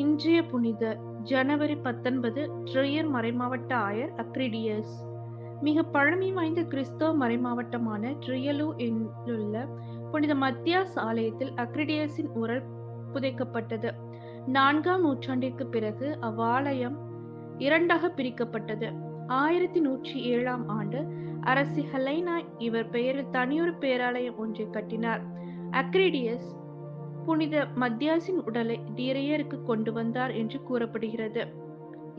இன்றைய புனிதர் ஜனவரி 19 ட்ரையர் மறைமாவட்ட ஆயர் அக்ரிடியஸ். மிக பழமை வாய்ந்த கிறிஸ்தவ மறைமாவட்டமான ட்ரியலு என்றுள்ள புனித மத்தியாஸ் ஆலயத்தில் அக்ரிடியஸின் உடல் புதைக்கப்பட்டது. 4ஆம் நூற்றாண்டிற்கு பிறகு அவ்வாலயம் இரண்டாக பிரிக்கப்பட்டது. 1107ஆம் ஆண்டு அரசி ஹெலைனா இவர் பெயரில் தனியொரு பேராலயம் ஒன்றை கட்டினார். அக்ரிடியஸ் புனித மத்தியாஸின் உடலை டிரையருக்கு கொண்டு வந்தார் என்று கூறப்படுகிறது.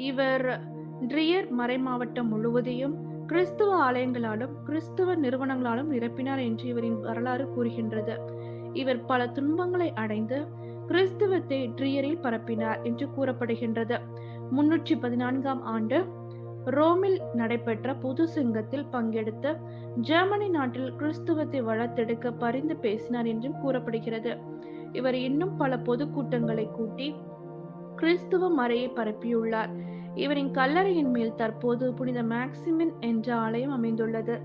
இவர் ட்ரியர் மறைமாவட்டம் முழுவதையும் கிறிஸ்துவ ஆலயங்களாலும் கிறிஸ்துவ நிறுவனங்களாலும் நிரப்பினார் என்று இவரின் வரலாறு கூறுகின்றது. இவர் பல துன்பங்களை அடைந்து கிறிஸ்துவத்தை ட்ரியரில் பரப்பினார் என்று கூறப்படுகின்றது. 314ஆம் ஆண்டு ரோமில் நடைபெற்ற பொது சிங்கத்தில் பங்கெடுத்து ஜெர்மனி நாட்டில் கிறிஸ்துவத்தை வளர்த்தெடுக்க பரிந்து பேசினார் என்றும் கூறப்படுகிறது. இவர் இன்னும் பல பொதுக்கூட்டங்களை கூட்டி கிறிஸ்துவ மறையை பரப்பியுள்ளார். இவரின் கல்லறையின் மேல் தற்போது புனித மேக்சிமின் என்ற ஆலயம் அமைந்துள்ளது.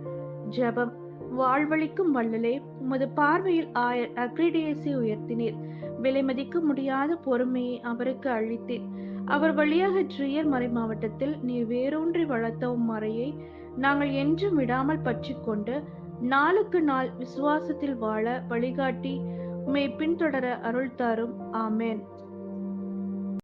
ஜெபம். வாழ்வளிக்கும் வள்ளலே, உமது பார்வையில் ஆயர் அக்ரிடியஸை உயர்த்தினீர். விலை மதிக்க முடியாத பொறுமையை அவருக்கு அளித்தீர். அவர் வழியாக ட்ரியர் மறை மாவட்டத்தில் நீர் வேரூன்றி வளர்த்த மறையை நாங்கள் என்றும் விடாமல் பற்றி கொண்டு நாளுக்கு நாள் விசுவாசத்தில் வாழ வழிகாட்டி உம்மை பின்தொடர அருள் தாரும். ஆமென்.